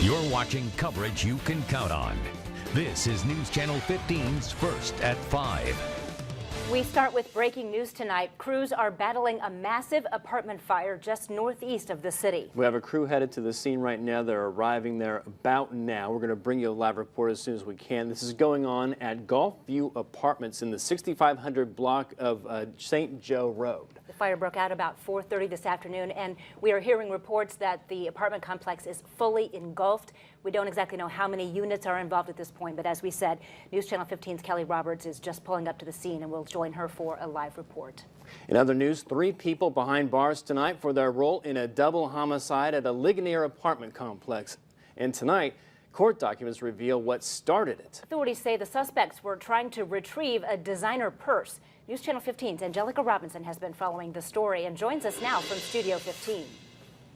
You're watching coverage you can count on. This is News Channel 15's First at 5. We start with breaking news tonight. Crews are battling a massive apartment fire just northeast of the city. We have a crew headed to the scene right now. They're arriving there about now. We're going to bring you a live report as soon as we can. This is going on at Gulfview Apartments in the 6500 block of St. Joe Road. The fire broke out about 4:30 this afternoon, and we are hearing reports that the apartment complex is fully engulfed. We don't exactly know how many units are involved at this point, but as we said, News Channel 15's Kelly Roberts is just pulling up to the scene, and we'll join her for a live report. In other news, 3 people behind bars tonight for their role in a double homicide at a Ligonier apartment complex. And tonight, court documents reveal what started it. Authorities say the suspects were trying to retrieve a designer purse. News Channel 15's Angelica Robinson has been following the story and joins us now from Studio 15.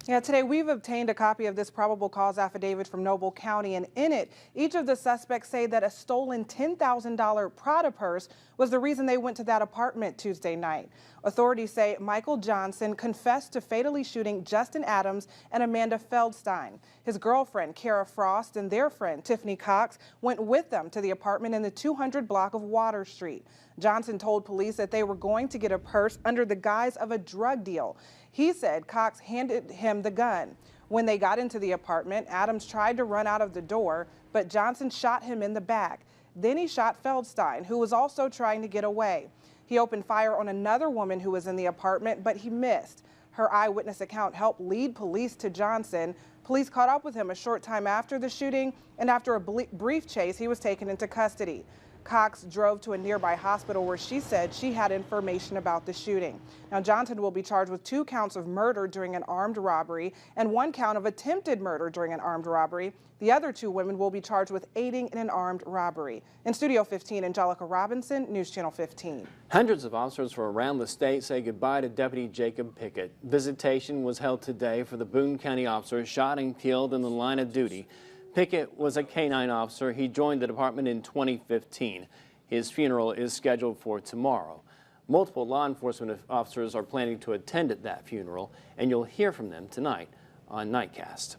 Yeah, today we've obtained a copy of this probable cause affidavit from Noble County, and in it, each of the suspects say that a stolen $10,000 Prada purse was the reason they went to that apartment Tuesday night. Authorities say Michael Johnson confessed to fatally shooting Justin Adams and Amanda Feldstein. His girlfriend, Kara Frost, and their friend, Tiffany Cox, went with them to the apartment in the 200 block of Water Street. Johnson told police that they were going to get a purse under the guise of a drug deal. He said Cox handed him the gun. When they got into the apartment, Adams tried to run out of the door, but Johnson shot him in the back. Then he shot Feldstein, who was also trying to get away. He opened fire on another woman who was in the apartment, but he missed. Her eyewitness account helped lead police to Johnson. Police caught up with him a short time after the shooting, and after a brief chase, he was taken into custody. Cox drove to a nearby hospital where she said she had information about the shooting. Now, Johnson will be charged with 2 counts of murder during an armed robbery and 1 count of attempted murder during an armed robbery. The other 2 women will be charged with aiding in an armed robbery. In Studio 15, Angelica Robinson, News Channel 15. Hundreds of officers from around the state say goodbye to Deputy Jacob Pickett. Visitation was held today for the Boone County officer shot and killed in the line of duty. Pickett was a K-9 officer. He joined the department in 2015. His funeral is scheduled for tomorrow. Multiple law enforcement officers are planning to attend at that funeral, and you'll hear from them tonight on Nightcast.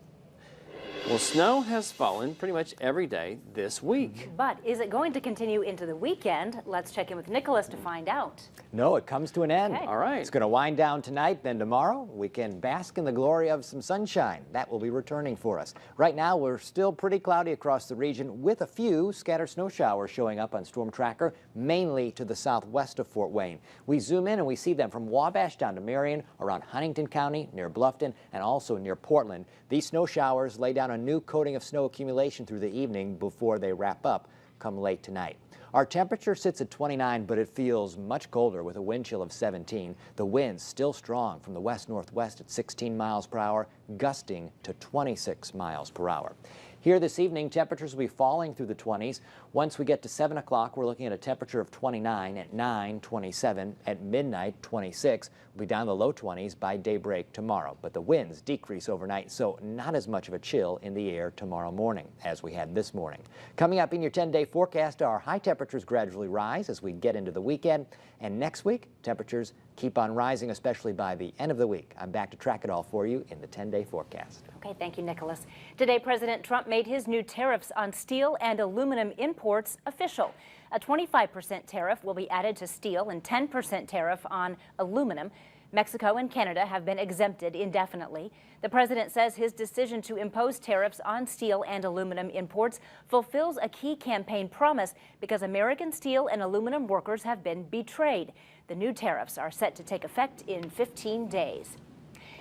Well, snow has fallen pretty much every day this week. But is it going to continue into the weekend? Let's check in with Nicholas to find out. No, it comes to an end. Okay. All right. It's going to wind down tonight, then tomorrow we can bask in the glory of some sunshine. That will be returning for us. Right now, we're still pretty cloudy across the region with a few scattered snow showers showing up on Storm Tracker, mainly to the southwest of Fort Wayne. We zoom in and we see them from Wabash down to Marion, around Huntington County, near Bluffton, and also near Portland. These snow showers lay down a new coating of snow accumulation through the evening before they wrap up come late tonight. Our temperature sits at 29, but it feels much colder with a wind chill of 17. The wind's still strong from the west-northwest at 16 miles per hour, gusting to 26 miles per hour. Here this evening, temperatures will be falling through the 20s. Once we get to 7 o'clock, we're looking at a temperature of 29, at 9, 27, at midnight, 26. We'll be down in the low 20s by daybreak tomorrow. But the winds decrease overnight, so not as much of a chill in the air tomorrow morning as we had this morning. Coming up in your 10-day forecast, our high temperatures gradually rise as we get into the weekend. And next week, temperatures keep on rising, especially by the end of the week. I'm back to track it all for you in the 10-day forecast. Okay, thank you, Nicholas. Today, President Trump made his new tariffs on steel and aluminum imports official. A 25% tariff will be added to steel and 10% tariff on aluminum. Mexico and Canada have been exempted indefinitely. The president says his decision to impose tariffs on steel and aluminum imports fulfills a key campaign promise because American steel and aluminum workers have been betrayed. The new tariffs are set to take effect in 15 days.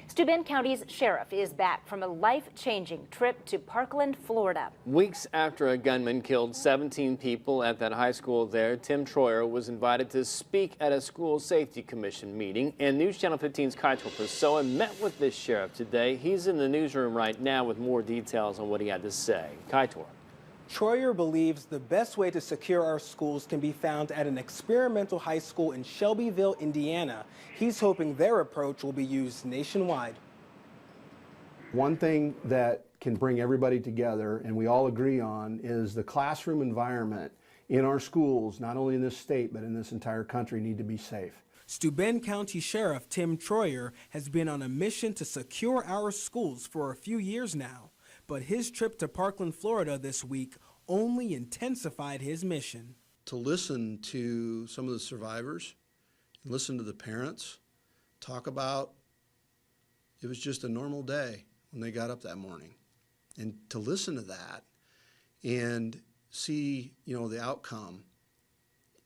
Steuben County's sheriff is back from a life-changing trip to Parkland, Florida. Weeks after a gunman killed 17 people at that high school there, Tim Troyer was invited to speak at a school safety commission meeting, and News Channel 15's Kaitor Pessoa met with this sheriff today. He's in the newsroom right now with more details on what he had to say. Kaitor. Troyer believes the best way to secure our schools can be found at an experimental high school in Shelbyville, Indiana. He's hoping their approach will be used nationwide. One thing that can bring everybody together, and we all agree on, is the classroom environment in our schools, not only in this state, but in this entire country, need to be safe. Steuben County Sheriff Tim Troyer has been on a mission to secure our schools for a few years now. but his trip to Parkland, Florida this week only intensified his mission. To listen to some of the survivors, listen to the parents, talk about it was just a normal day when they got up that morning. And to listen to that and see, the outcome,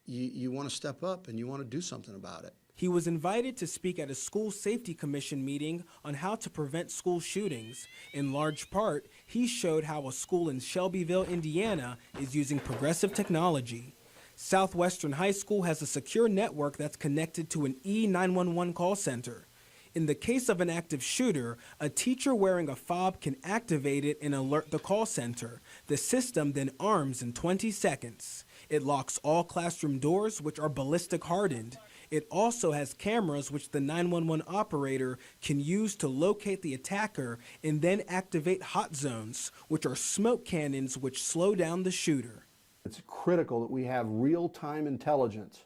you want to step up and you want to do something about it. He was invited to speak at a school safety commission meeting on how to prevent school shootings. In large part, he showed how a school in Shelbyville, Indiana is using progressive technology. Southwestern High School has a secure network that's connected to an E911 call center. In the case of an active shooter, a teacher wearing a fob can activate it and alert the call center. The system then arms in 20 seconds. It locks all classroom doors, which are ballistic hardened. It also has cameras which the 911 operator can use to locate the attacker and then activate hot zones, which are smoke cannons which slow down the shooter. It's critical that we have real-time intelligence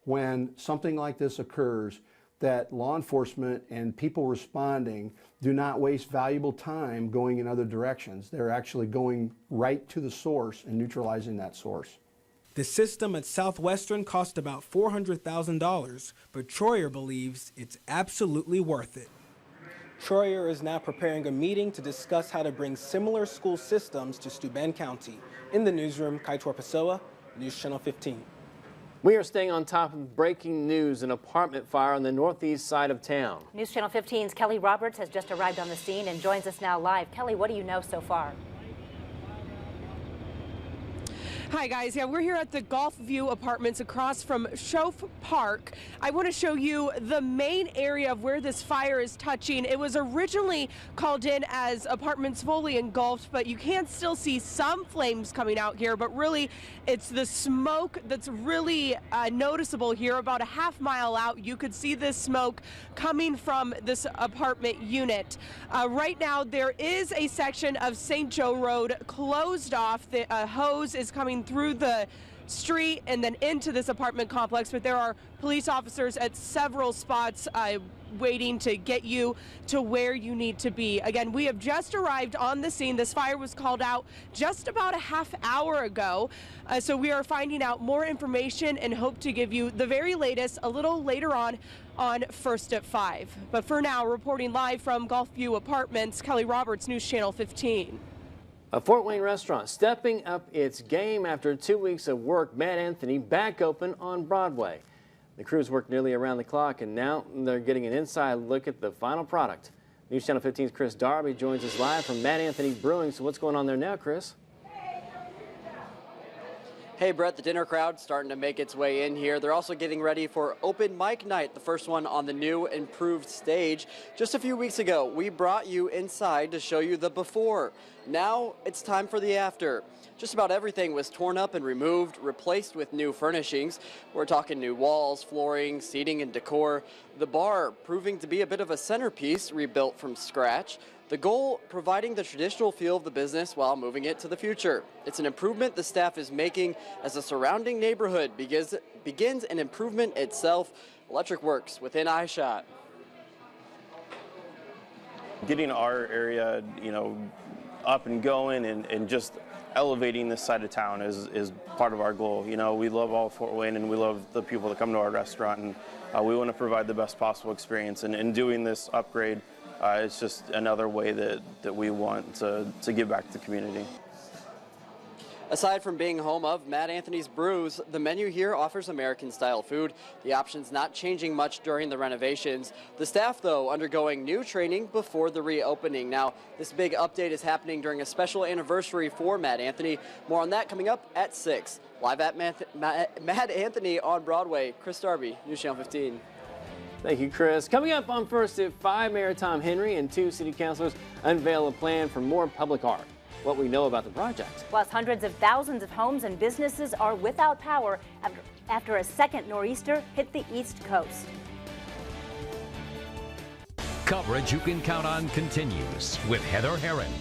when something like this occurs, that law enforcement and people responding do not waste valuable time going in other directions. They're actually going right to the source and neutralizing that source. The system at Southwestern cost about $400,000, but Troyer believes it's absolutely worth it. Troyer is now preparing a meeting to discuss how to bring similar school systems to Steuben County. In the newsroom, Kaitor Pessoa, News Channel 15. We are staying on top of breaking news: an apartment fire on the northeast side of town. News Channel 15's Kelly Roberts has just arrived on the scene and joins us now live. Kelly, what do you know so far? Hi guys, we're here at the Gulf View Apartments across from Schoaf Park. I want to show you the main area of where this fire is touching. It was originally called in as apartments fully engulfed, but you can still see some flames coming out here, but really it's the smoke that's really noticeable here. About a half mile out, you could see this smoke coming from this apartment unit. Right now, there is a section of St. Joe Road closed off. The hose is coming through the street and then into this apartment complex, but there are police officers at several spots waiting to get you to where you need to be. Again, we have just arrived on the scene. This fire was called out just about a half hour ago, so we are finding out more information and hope to give you the very latest a little later on First at 5. But for now, reporting live from Gulf View Apartments, Kelly Roberts, News Channel 15. A Fort Wayne restaurant stepping up its game after 2 weeks of work. Mad Anthony back open on Broadway. The crews worked nearly around the clock, and now they're getting an inside look at the final product. News Channel 15's Chris Darby joins us live from Mad Anthony Brewing. So what's going on there now, Chris? Hey Brett, the dinner crowd starting to make its way in here. They're also getting ready for open mic night, the first one on the new improved stage. Just a few weeks ago, we brought you inside to show you the before. Now it's time for the after. Just about everything was torn up and removed, replaced with new furnishings. We're talking new walls, flooring, seating, and decor. The bar proving to be a bit of a centerpiece, rebuilt from scratch. The goal, providing the traditional feel of the business while moving it to the future. It's an improvement the staff is making as the surrounding neighborhood begins an improvement itself. Electric works within eyeshot. Getting our area, up and going and just elevating this side of town is part of our goal. We love all Fort Wayne and we love the people that come to our restaurant, and we want to provide the best possible experience. And in doing this upgrade, it's just another way that we want to give back to the community. Aside from being home of Mad Anthony's Brews, the menu here offers American-style food. The options not changing much during the renovations. The staff, though, undergoing new training before the reopening. Now, this big update is happening during a special anniversary for Mad Anthony. More on that coming up at 6. Live at Mad Anthony on Broadway. Chris Darby, News Channel 15. Thank you, Chris. Coming up on First at 5, Mayor Tom Henry and 2 city councilors unveil a plan for more public art. What we know about the project. Plus, hundreds of thousands of homes and businesses are without power after a second nor'easter hit the East Coast. Coverage you can count on continues with Heather Herron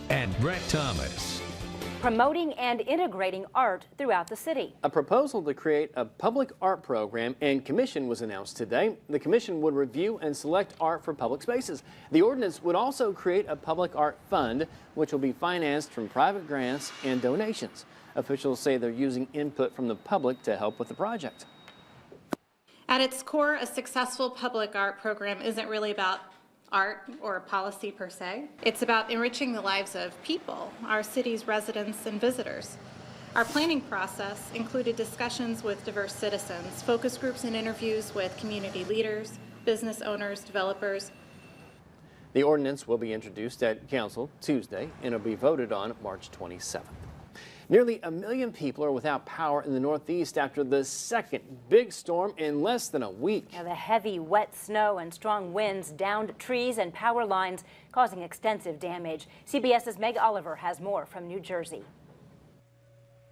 and Brett Thomas. promoting and integrating art throughout the city. A proposal to create a public art program and commission was announced today. The commission would review and select art for public spaces. The ordinance would also create a public art fund, which will be financed from private grants and donations. Officials say they're using input from the public to help with the project. At its core, a successful public art program isn't really about art or policy per se. It's about enriching the lives of people, our city's residents and visitors. Our planning process included discussions with diverse citizens, focus groups and interviews with community leaders, business owners, developers. The ordinance will be introduced at Council Tuesday and it'll be voted on March 27th. Nearly 1 million people are without power in the Northeast after the second big storm in less than a week. Now, the heavy, wet snow and strong winds downed trees and power lines, causing extensive damage. CBS's Meg Oliver has more from New Jersey.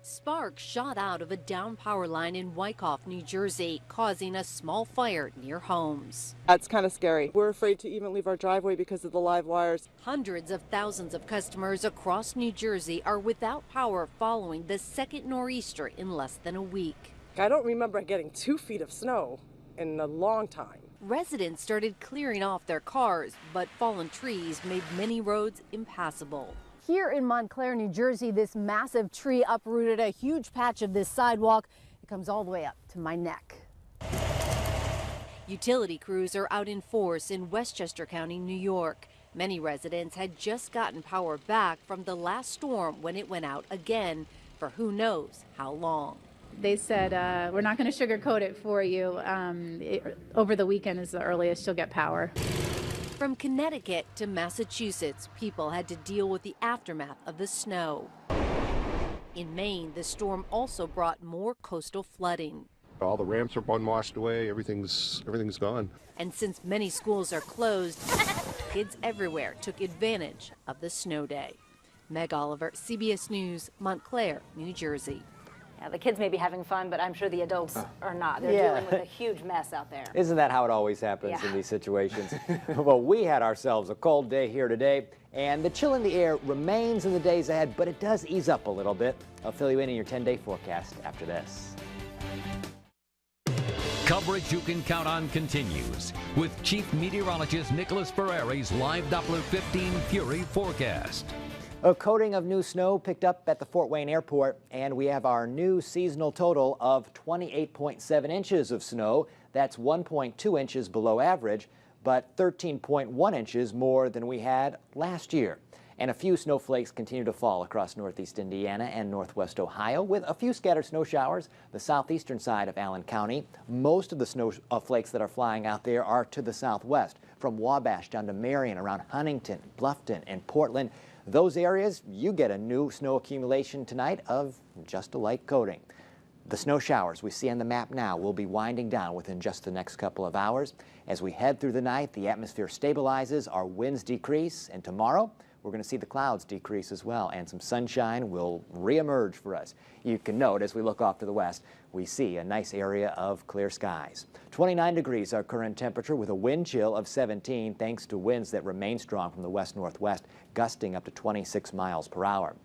Sparks shot out of a downed power line in Wyckoff, New Jersey, causing a small fire near homes. That's kind of scary. We're afraid to even leave our driveway because of the live wires. Hundreds of thousands of customers across New Jersey are without power following the second nor'easter in less than a week. I don't remember getting 2 feet of snow in a long time. Residents started clearing off their cars, but fallen trees made many roads impassable. Here in Montclair, New Jersey, this massive tree uprooted a huge patch of this sidewalk. It comes all the way up to my neck. Utility crews are out in force in Westchester County, New York. Many residents had just gotten power back from the last storm when it went out again for who knows how long. They said, we're not going to sugarcoat it for you. Over the weekend is the earliest you'll get power. From Connecticut to Massachusetts, people had to deal with the aftermath of the snow. In Maine, the storm also brought more coastal flooding. All the ramps are washed away, everything's gone. And since many schools are closed, kids everywhere took advantage of the snow day. Meg Oliver, CBS News, Montclair, New Jersey. Yeah, the kids may be having fun, but I'm sure the adults are not. They're dealing with a huge mess out there. Isn't that how it always happens in these situations? Well, we had ourselves a cold day here today, and the chill in the air remains in the days ahead, but it does ease up a little bit. I'll fill you in your 10-day forecast after this. Coverage you can count on continues with Chief Meteorologist Nicholas Ferreri's live Doppler 15 Fury forecast. A coating of new snow picked up at the Fort Wayne Airport, and we have our new seasonal total of 28.7 inches of snow. That's 1.2 inches below average, but 13.1 inches more than we had last year. And a few snowflakes continue to fall across northeast Indiana and northwest Ohio, with a few scattered snow showers the southeastern side of Allen County. Most of the snowflakes that are flying out there are to the southwest, from Wabash down to Marion, around Huntington, Bluffton, and Portland. Those areas, you get a new snow accumulation tonight of just a light coating. The snow showers we see on the map now will be winding down within just the next couple of hours. As we head through the night, the atmosphere stabilizes, our winds decrease, and tomorrow we're going to see the clouds decrease as well, and some sunshine will reemerge for us. You can note as we look off to the west, we see a nice area of clear skies. 29 degrees our current temperature with a wind chill of 17 thanks to winds that remain strong from the west-northwest, gusting up to 26 miles per hour.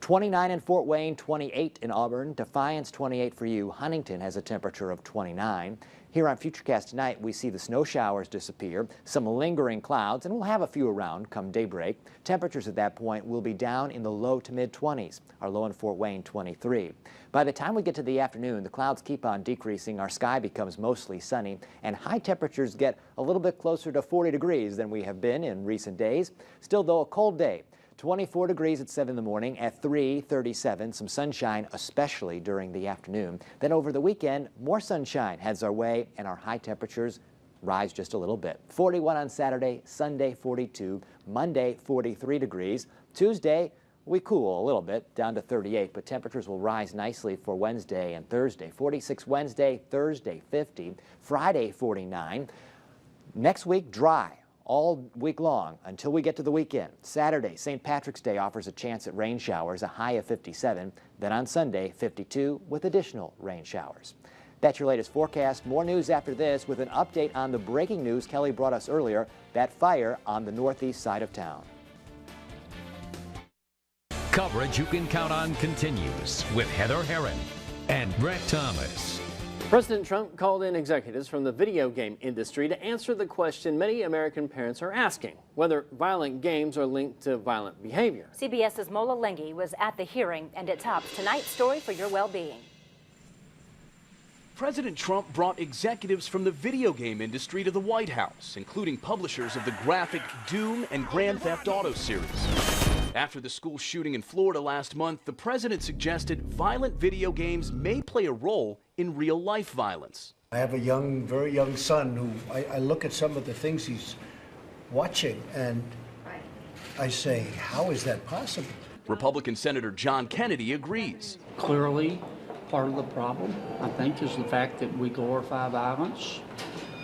29 in Fort Wayne, 28 in Auburn, Defiance 28 for you. Huntington has a temperature of 29. Here on Futurecast tonight, we see the snow showers disappear, some lingering clouds, and we'll have a few around come daybreak. Temperatures at that point will be down in the low to mid-20s. Our low in Fort Wayne, 23. By the time we get to the afternoon, the clouds keep on decreasing, our sky becomes mostly sunny, and high temperatures get a little bit closer to 40 degrees than we have been in recent days. Still, though, a cold day. 24 degrees at 7 in the morning, at 3, 37, some sunshine, especially during the afternoon. Then over the weekend, more sunshine heads our way, and our high temperatures rise just a little bit. 41 on Saturday, Sunday 42, Monday 43 degrees. Tuesday, we cool a little bit, down to 38, but temperatures will rise nicely for Wednesday and Thursday. 46 Wednesday, Thursday 50, Friday 49. Next week, dry all week long until we get to the weekend. Saturday, St. Patrick's Day offers a chance at rain showers, a high of 57. Then on Sunday, 52 with additional rain showers. That's your latest forecast. More news after this with an update on the breaking news Kelly brought us earlier, that fire on the northeast side of town. Coverage you can count on continues with Heather Herron and Brett Thomas. President Trump called in executives from the video game industry to answer the question many American parents are asking, whether violent games are linked to violent behavior. CBS's Mola Lengi was at the hearing, and it tops tonight's story for your well-being. President Trump brought executives from the video game industry to the White House, including publishers of the graphic Doom and Grand Theft Auto series. After the school shooting in Florida last month, the president suggested violent video games may play a role in real-life violence. I have a very young son who I look at some of the things he's watching and I say, how is that possible? Republican Senator John Kennedy agrees. Clearly, part of the problem, I think, is the fact that we glorify violence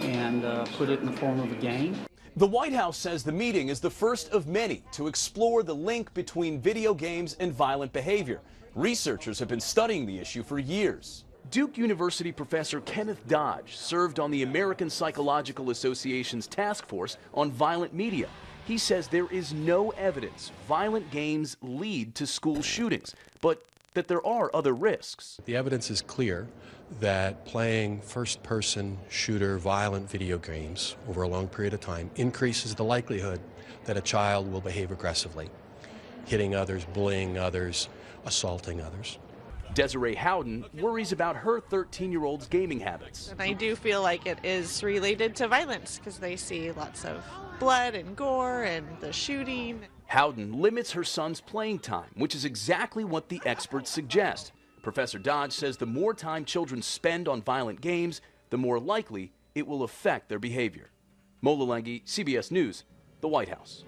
and put it in the form of a game. The White House says the meeting is the first of many to explore the link between video games and violent behavior. Researchers have been studying the issue for years. Duke University professor Kenneth Dodge served on the American Psychological Association's task force on violent media. He says there is no evidence violent games lead to school shootings, but that there are other risks. The evidence is clear that playing first-person shooter violent video games over a long period of time increases the likelihood that a child will behave aggressively, hitting others, bullying others, assaulting others. Desiree Howden worries about her 13-year-old's gaming habits. And I do feel like it is related to violence because they see lots of blood and gore and the shooting. Howden limits her son's playing time, which is exactly what the experts suggest. Professor Dodge says the more time children spend on violent games, the more likely it will affect their behavior. Mola Lengi, CBS News, the White House.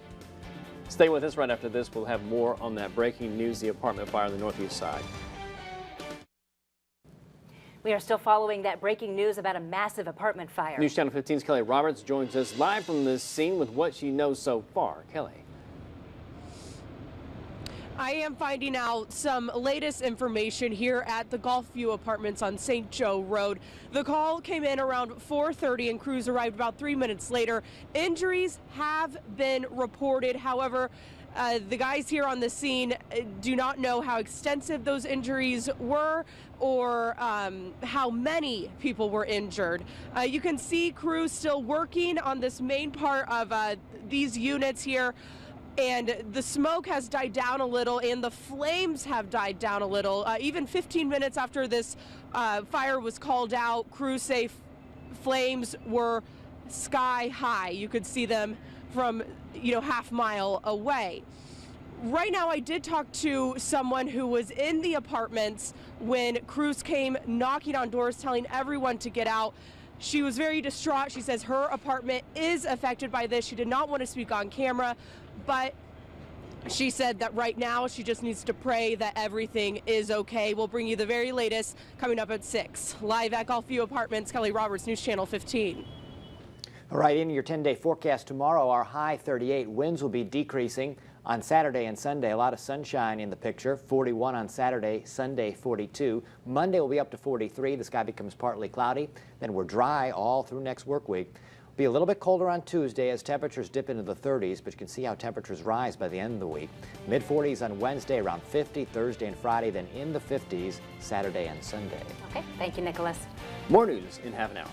Stay with us. Right after this, we'll have more on that breaking news, the apartment fire on the northeast side. We are still following that breaking news about a massive apartment fire. News Channel 15's Kelly Roberts joins us live from the scene with what she knows so far. Kelly. I am finding out some latest information here at the Gulfview Apartments on St. Joe Road. The call came in around 4:30 and crews arrived about 3 minutes later. Injuries have been reported. However, the guys here on the scene do not know how extensive those injuries were or how many people were injured. You can see crews still working on this main part of these units here. And the smoke has died down a little and the flames have died down a little. Even 15 minutes after this fire was called out, crews say flames were sky high. You could see them from, half mile away. Right now, I did talk to someone who was in the apartments when crews came knocking on doors, telling everyone to get out. She was very distraught. She says her apartment is affected by this. She did not want to speak on camera, but she said that right now she just needs to pray that everything is okay. We'll bring you the very latest coming up at 6. Live at Gulfview Apartments, Kelly Roberts, News Channel 15. All right, in your 10-day forecast tomorrow, our high 38. Winds will be decreasing on Saturday and Sunday. A lot of sunshine in the picture. 41 on Saturday, Sunday 42. Monday will be up to 43. The sky becomes partly cloudy. Then we're dry all through next work week. Be a little bit colder on Tuesday as temperatures dip into the 30s, but you can see how temperatures rise by the end of the week. Mid-40s on Wednesday, around 50 Thursday and Friday, then in the 50s Saturday and Sunday. Okay, thank you, Nicholas. More news in half an hour.